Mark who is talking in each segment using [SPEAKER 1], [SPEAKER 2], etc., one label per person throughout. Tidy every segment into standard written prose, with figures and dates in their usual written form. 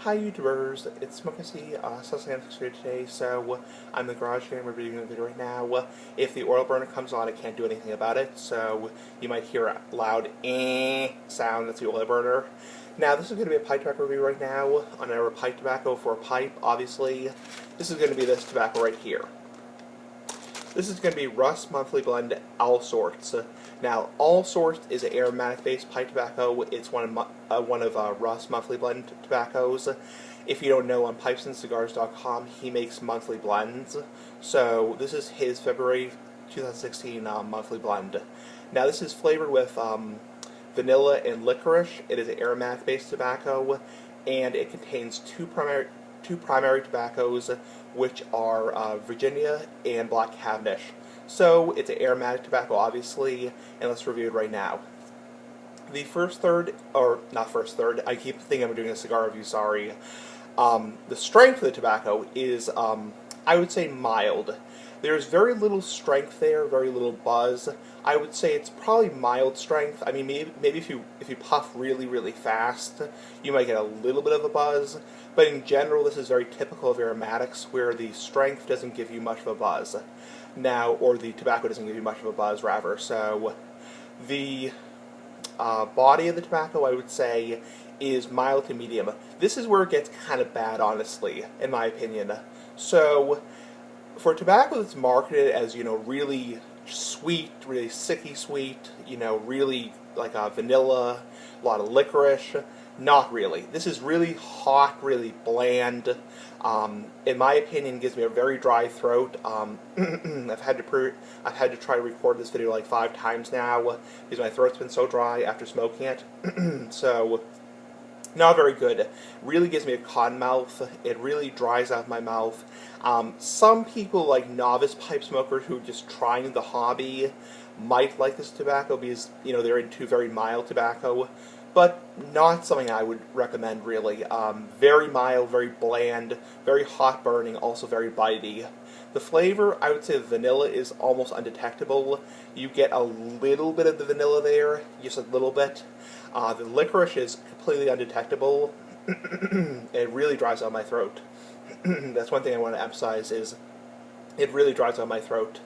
[SPEAKER 1] Hi YouTubers, it's Smokey, Sussing here today. So I'm in the garage and we're reviewing the video right now. If the oil burner comes on, I can't do anything about it, so you might hear a loud sound. That's the oil burner. Now this is going to be a pipe tobacco review right now on our pipe tobacco for a pipe. Obviously, this is going to be this tobacco right here. This is going to be Russ Monthly Blend Allsorts. Now, Allsorts is an aromatic-based pipe tobacco. It's one of Russ Monthly Blend tobaccos. If you don't know, on pipesandcigars.com, he makes monthly blends. So this is his February 2016 monthly blend. Now, this is flavored with vanilla and licorice. It is an aromatic-based tobacco, and it contains two primary tobaccos, which are Virginia and Black Cavendish. So it's an aromatic tobacco, obviously, and let's review it right now. The first third, or not first third, I keep thinking I'm doing a cigar review, sorry. The strength of the tobacco is, I would say, mild. There's very little strength there, very little buzz. I would say it's probably mild strength. I mean, maybe if you puff really, really fast, you might get a little bit of a buzz. But in general, this is very typical of aromatics, where the strength doesn't give you much of a buzz. Now, or the tobacco doesn't give you much of a buzz, rather. So, the body of the tobacco, I would say, is mild to medium. This is where it gets kind of bad, honestly, in my opinion. So, for tobacco that's marketed as, really sweet, really sicky sweet, really like vanilla, a lot of licorice, not really. This is really hot, really bland. In my opinion, gives me a very dry throat. I've had to try to record this video like 5 times now because my throat's been so dry after smoking it. So, not very good. Really gives me a cotton mouth. It really dries out my mouth. Some people, like novice pipe smokers who are just trying the hobby, might like this tobacco because, they're into very mild tobacco, but not something I would recommend, really. Very mild, very bland, very hot burning, also very bitey. The flavor, I would say the vanilla is almost undetectable. You get a little bit of the vanilla there, just a little bit. The licorice is completely undetectable. It really dries out my throat. That's one thing I want to emphasize, is it really dries out my throat.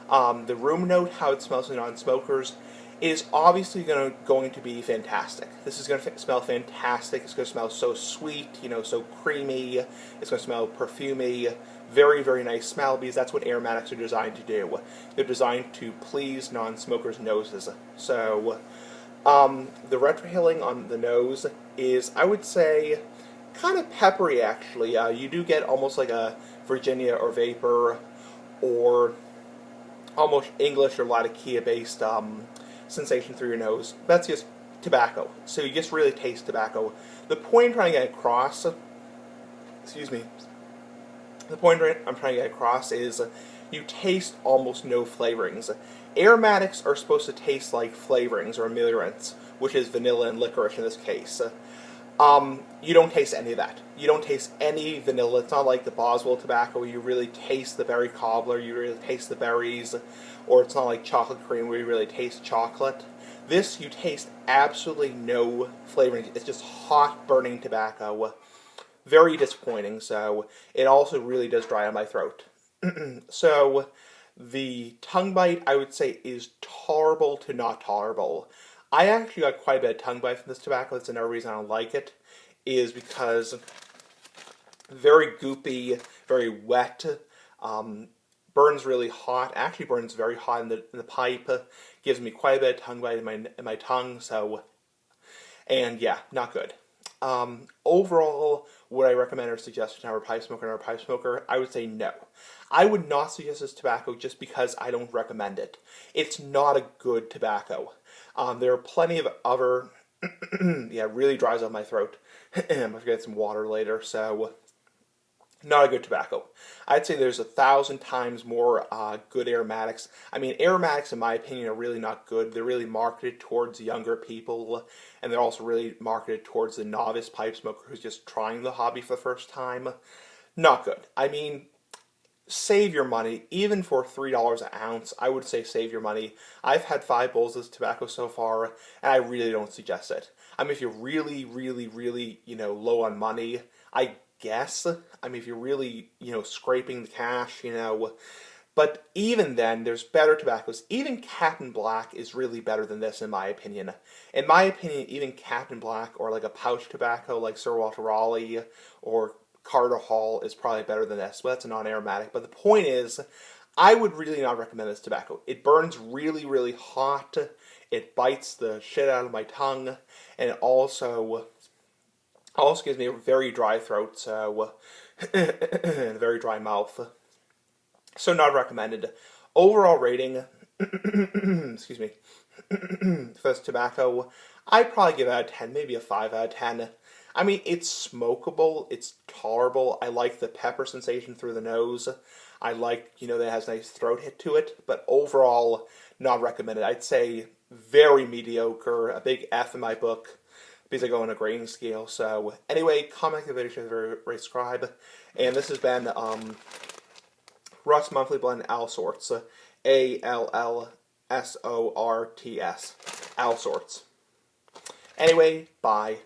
[SPEAKER 1] The room note, how it smells to non-smokers, is obviously going to be fantastic. This is going to smell fantastic. It's going to smell so sweet, so creamy. It's going to smell perfumey. Very, very nice smell, because that's what aromatics are designed to do. They're designed to please non-smokers' noses. So, the retrohaling on the nose is, I would say, kind of peppery, actually. You do get almost like a Virginia or Vapor, or almost English or Latakia-based sensation through your nose. That's just tobacco. So you just really taste tobacco. The point I'm trying to get across, the point I'm trying to get across is you taste almost no flavorings. Aromatics are supposed to taste like flavorings or ameliorants, which is vanilla and licorice in this case. You don't taste any of that. You don't taste any vanilla. It's not like the Boswell tobacco where you really taste the berry cobbler, you really taste the berries, or it's not like chocolate cream where you really taste chocolate. This, you taste absolutely no flavoring. It's just hot, burning tobacco. Very disappointing, so it also really does dry out my throat. So, the tongue bite, I would say, is tolerable to not tolerable. I actually got quite a bit of tongue bite from this tobacco. That's another reason I don't like it, is because very goopy, very wet, burns really hot. Actually burns very hot in the pipe. Gives me quite a bit of tongue bite in my tongue. So, and yeah, not good. Overall, would I recommend or suggest to our pipe smoker? I would say no. I would not suggest this tobacco just because I don't recommend it. It's not a good tobacco. There are plenty of other, yeah, it really dries out my throat. I'm going to get some water later, so not a good tobacco. I'd say there's 1,000 times more good aromatics. I mean, aromatics, in my opinion, are really not good. They're really marketed towards younger people, and they're also really marketed towards the novice pipe smoker who's just trying the hobby for the first time. Not good. I mean, save your money. Even for $3 an ounce, I would say save your money. I've had 5 bowls of this tobacco so far, and I really don't suggest it. I mean, if you're really, really, really, low on money, I guess. I mean, if you're really, scraping the cash, But even then, there's better tobaccos. Even Captain Black is really better than this, in my opinion. In my opinion, even Captain Black or like a pouch tobacco like Sir Walter Raleigh or Carter Hall is probably better than this. But that's a non-aromatic. But the point is, I would really not recommend this tobacco. It burns really, really hot. It bites the shit out of my tongue, and it also gives me a very dry throat, so and a very dry mouth. So not recommended. Overall rating, excuse me, for this tobacco, I'd probably give it out of 10, maybe a 5 out of 10. I mean, it's smokable, it's tolerable. I like the pepper sensation through the nose. I like, that it has a nice throat hit to it, but overall, not recommended. I'd say very mediocre, a big F in my book, because I go on a grading scale. So, anyway, comment, like the video, share, rate, subscribe. And this has been, Russ Monthly Blend Allsorts. Allsorts. Allsorts. Anyway, bye.